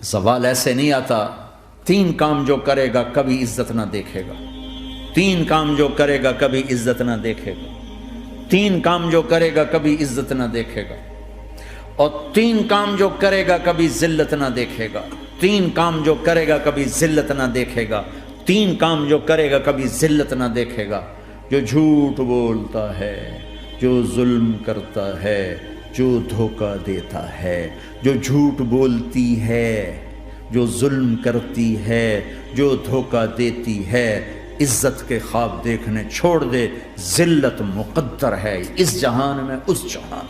زوال ایسے نہیں آتا. 3 کام جو کرے گا کبھی عزت نہ دیکھے گا. 3 کام جو کرے گا کبھی عزت نہ دیکھے گا. 3 کام جو کرے گا کبھی عزت نہ دیکھے گا. اور 3 کام جو کرے گا کبھی ذلت نہ دیکھے گا. 3 کام جو کرے گا کبھی ذلت نہ دیکھے گا. 3 کام جو کرے گا کبھی ذلت نہ دیکھے گا. جو جھوٹ بولتا ہے، جو ظلم کرتا ہے، جو دھوکہ دیتا ہے. جو جھوٹ بولتی ہے، جو ظلم کرتی ہے، جو دھوکہ دیتی ہے، عزت کے خواب دیکھنے چھوڑ دے. ذلت مقدر ہے اس جہان میں اس جہان.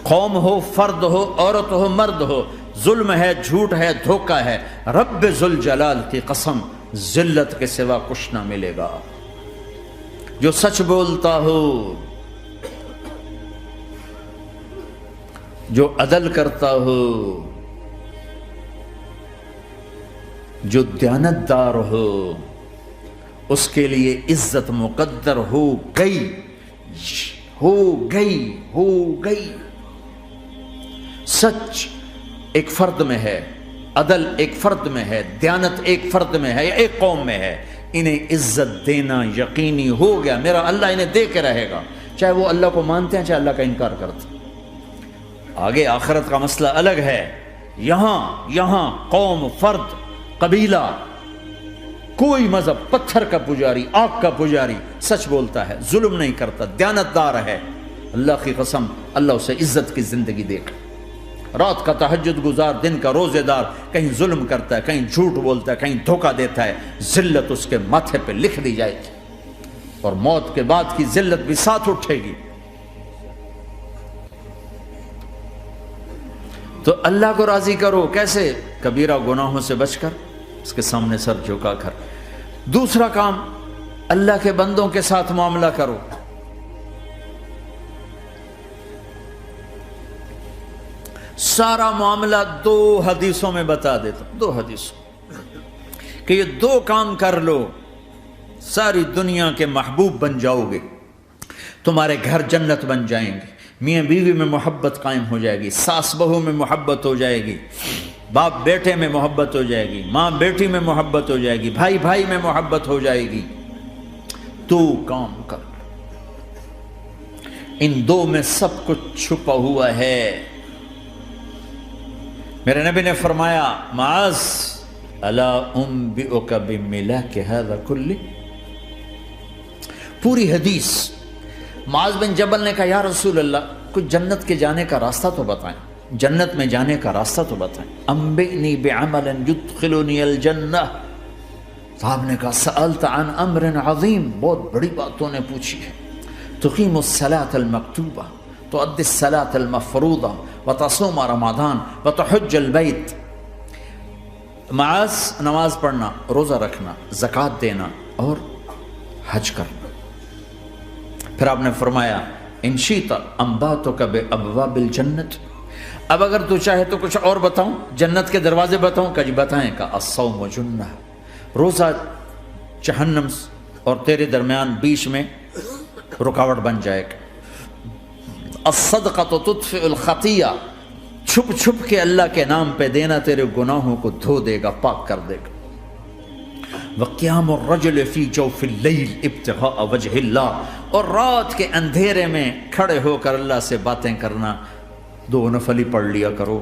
قوم ہو، فرد ہو، عورت ہو، مرد ہو، ظلم ہے، جھوٹ ہے، دھوکہ ہے، رب ذوالجلال کی قسم ذلت کے سوا کچھ نہ ملے گا. جو سچ بولتا ہو، جو عدل کرتا ہو، جو دیانتدار ہو، اس کے لیے عزت مقدر ہو گئی، ہو گئی، ہو گئی. سچ ایک فرد میں ہے، عدل ایک فرد میں ہے، دیانت ایک فرد میں ہے یا ایک قوم میں ہے. انہیں عزت دینا یقینی ہو گیا. میرا اللہ انہیں دے کے رہے گا، چاہے وہ اللہ کو مانتے ہیں چاہے اللہ کا انکار کرتے ہیں. آگے آخرت کا مسئلہ الگ ہے. یہاں قوم، فرد، قبیلہ، کوئی مذہب، پتھر کا پجاری، آگ کا پجاری سچ بولتا ہے، ظلم نہیں کرتا، دیانتدار ہے، اللہ کی قسم اللہ اسے عزت کی زندگی دے گا. رات کا تہجد گزار، دن کا روزے دار، کہیں ظلم کرتا ہے، کہیں جھوٹ بولتا ہے، کہیں دھوکہ دیتا ہے، ذلت اس کے ماتھے پہ لکھ دی جائے گی اور موت کے بعد کی ذلت بھی ساتھ اٹھے گی. تو اللہ کو راضی کرو. کیسے؟ کبیرہ گناہوں سے بچ کر، اس کے سامنے سر جھکا کر. دوسرا کام، اللہ کے بندوں کے ساتھ معاملہ کرو. سارا معاملہ 2 حدیثوں میں بتا دیتا ہوں. 2 حدیثوں کہ یہ 2 کام کر لو، ساری دنیا کے محبوب بن جاؤ گے. تمہارے گھر جنت بن جائیں گے. میاں بیوی میں محبت قائم ہو جائے گی، ساس بہو میں محبت ہو جائے گی، باپ بیٹے میں محبت ہو جائے گی، ماں بیٹی میں محبت ہو جائے گی، بھائی بھائی میں محبت ہو جائے گی. 2 کام کر لو. ان 2 میں سب کچھ چھپا ہوا ہے. میرے نبی نے فرمایا، معاذ الا انبئک بملاک ھذا کلہ. پوری حدیث. معاذ بن جبل نے کہا یا رسول اللہ کچھ جنت کے جانے کا راستہ تو بتائیں، جنت میں جانے کا راستہ تو بتائیں. انبئنی بعمل یدخلنی الجنہ. صاحب نے کہا سألت عن امر عظیم، بہت بڑی باتوں نے پوچھی ہے. تقیم الصلاۃ المکتوبہ، تؤدی الصلاۃ المفروضہ، وتصوم رمضان، وتحج البیت. معاذ نماز پڑھنا، روزہ رکھنا، زکوٰۃ دینا اور حج کرنا. پھر آپ نے فرمایا ان شئت انبأتک بابواب الجنت. اب اگر تو چاہے تو کچھ اور بتاؤں، جنت کے دروازے بتاؤں؟ کہ جی بتائیں. کا الصوم جنہ، روزہ جہنم اور تیرے درمیان بیچ میں رکاوٹ بن جائے گا. الصدقۃ تطفئ الخطیہ، چھپ چھپ کے اللہ کے نام پہ دینا تیرے گناہوں کو دھو دے گا، پاک کر دے گا. وقیام الرجل فی جوف اللیل ابتغاء وجہ اللہ، اور رات کے اندھیرے میں کھڑے ہو کر اللہ سے باتیں کرنا. 2 نفل ہی پڑھ لیا کرو،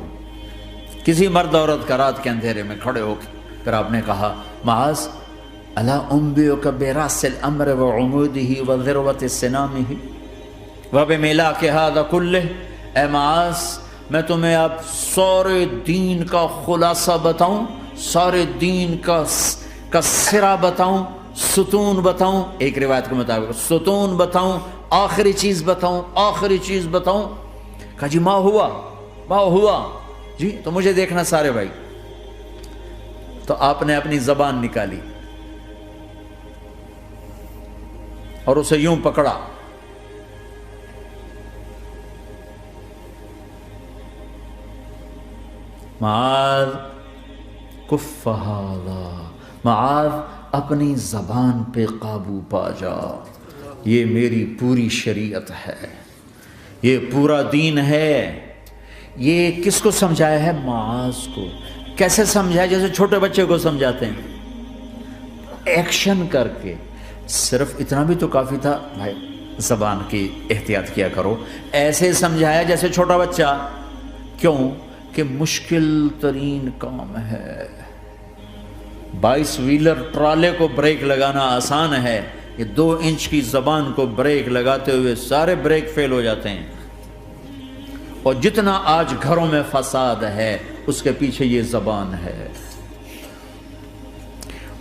کسی مرد عورت کا رات کے اندھیرے میں کھڑے ہو کے. پھر آپ نے کہا معاذ الا انبئک براس الامر وعمودہ وذروۃ سنامہ وبملاک ھذا کلہ. اے معاذ میں تمہیں اب سارے دین کا خلاصہ بتاؤں، سارے دین کا سرا بتاؤں، ستون بتاؤں. ایک روایت کے مطابق ستون بتاؤں، آخری چیز بتاؤں، آخری چیز بتاؤں. کہا جی ما ہوا جی تو مجھے دیکھنا سارے بھائی. تو آپ نے اپنی زبان نکالی اور اسے یوں پکڑا. معاذ کف ھذا، معاذ اپنی زبان پہ قابو پا جا. یہ میری پوری شریعت ہے، یہ پورا دین ہے، یہ کس کو سمجھایا ہے؟ معاذ کو۔ کیسے سمجھایا؟ جیسے چھوٹے بچے کو سمجھاتے ہیں، ایکشن کر کے۔ صرف اتنا بھی تو کافی تھا، بھائی زبان کی احتیاط کیا کرو، ایسے سمجھایا جیسے چھوٹا بچہ۔ کیوں کہ مشکل ترین کام ہے۔ 22 ویلر ٹرالے کو بریک لگانا آسان ہے، یہ 2 انچ کی زبان کو بریک لگاتے ہوئے سارے بریک فیل ہو جاتے ہیں۔ اور جتنا آج گھروں میں فساد ہے اس کے پیچھے یہ زبان ہے۔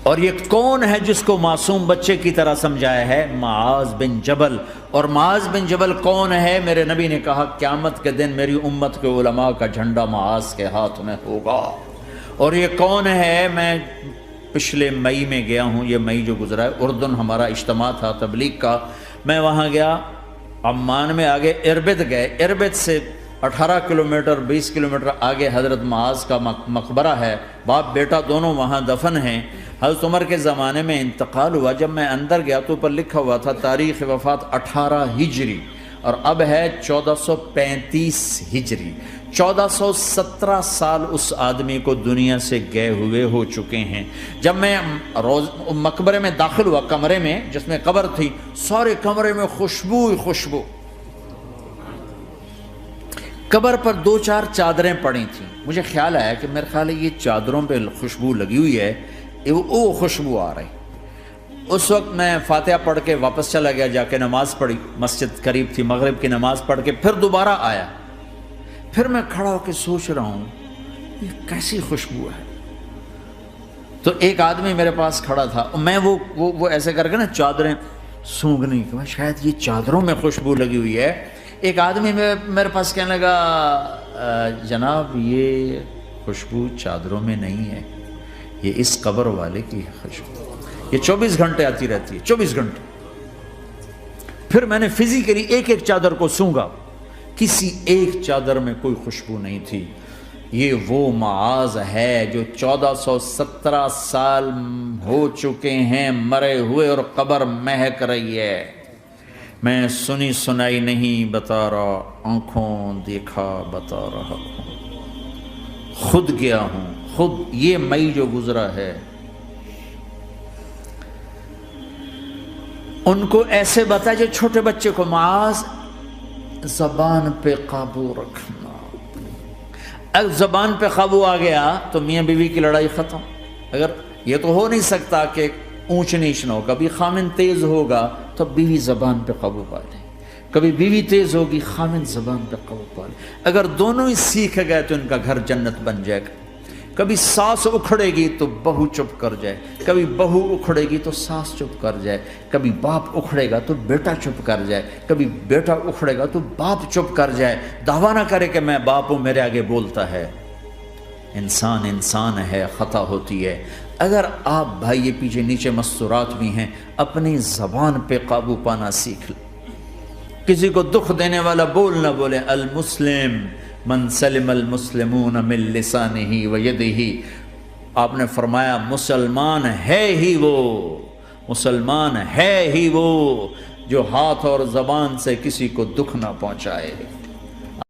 اور یہ کون ہے جس کو معصوم بچے کی طرح سمجھایا ہے؟ معاذ بن جبل۔ اور معاذ بن جبل کون ہے؟ میرے نبی نے کہا قیامت کے دن میری امت کے علماء کا جھنڈا معاذ کے ہاتھ میں ہوگا۔ اور یہ کون ہے؟ میں پچھلے مئی میں گیا ہوں، یہ مئی جو گزرا ہے، اردن ہمارا اجتماع تھا تبلیغ کا، میں وہاں گیا، عمان میں آگے اربد گئے، اربد سے 18 کلومیٹر 20 کلومیٹر آگے حضرت معاذ کا مقبرہ ہے، باپ بیٹا دونوں وہاں دفن ہیں۔ حضرت عمر کے زمانے میں انتقال ہوا، جب میں اندر گیا تو اوپر لکھا ہوا تھا تاریخ وفات 18 ہجری، اور اب ہے 1435 ہجری۔ 1417 سال اس آدمی کو دنیا سے گئے ہوئے ہو چکے ہیں۔ جب میں مقبرے میں داخل ہوا، کمرے میں جس میں قبر تھی، سارے کمرے میں خوشبو ہی خوشبو۔ قبر پر 2-4 چادریں پڑی تھیں، مجھے خیال آیا کہ میرے خیال ہے یہ چادروں پہ خوشبو لگی ہوئی ہے، وہ خوشبو آ رہی۔ اس وقت میں فاتحہ پڑھ کے واپس چلا گیا، جا کے نماز پڑھی، مسجد قریب تھی، مغرب کی نماز پڑھ کے پھر دوبارہ آیا، پھر میں کھڑا ہو کے سوچ رہا ہوں یہ کیسی خوشبو ہے۔ تو ایک آدمی میرے پاس کھڑا تھا، میں وہ ایسے کر کے نا چادریں سونگھنے کی، شاید یہ چادروں میں خوشبو لگی ہوئی ہے۔ ایک آدمی میرے پاس کہنے لگا جناب یہ خوشبو چادروں میں نہیں ہے، یہ اس قبر والے کی خوشبو، یہ 24 گھنٹے آتی رہتی ہے، 24 گھنٹے۔ پھر میں نے فزیکلی ایک ایک چادر کو سونگا، کسی ایک چادر میں کوئی خوشبو نہیں تھی۔ یہ وہ معاذ ہے جو 1417 سال ہو چکے ہیں مرے ہوئے اور قبر مہک رہی ہے۔ میں سنی سنائی نہیں بتا رہا، آنکھوں دیکھا بتا رہا ہوں، خود گیا ہوں، خود یہ مئی جو گزرا ہے۔ ان کو ایسے بتایا جو چھوٹے بچے کو، معاذ زبان پہ قابو رکھنا۔ اگر زبان پہ قابو آ گیا تو میاں بیوی کی لڑائی ختم۔ اگر یہ تو ہو نہیں سکتا کہ اونچ نیچ نہ ہو، کبھی خامن تیز ہوگا تو بیوی زبان پہ قابو پا لے، کبھی بیوی تیز ہوگی خامن زبان پہ قابو پا لے۔ اگر دونوں ہی سیکھ گئے تو ان کا گھر جنت بن جائے گا۔ کبھی ساس اکھڑے گی تو بہو چپ کر جائے، کبھی بہو اکھڑے گی تو ساس چپ کر جائے، کبھی باپ اکھڑے گا تو بیٹا چپ کر جائے، کبھی بیٹا اکھڑے گا تو باپ چپ کر جائے، دعویٰ نہ کرے کہ میں باپ ہوں میرے آگے بولتا ہے۔ انسان انسان ہے، خطا ہوتی ہے۔ اگر آپ بھائی یہ پیچھے نیچے مستورات بھی ہیں، اپنی زبان پہ قابو پانا سیکھ لیں۔ کسی کو دکھ دینے والا بول نہ بولے۔ المسلم من سلم المسلمون من لسانہ و یدہ، آپ نے فرمایا مسلمان ہے ہی وہ، مسلمان ہے ہی وہ جو ہاتھ اور زبان سے کسی کو دکھ نہ پہنچائے۔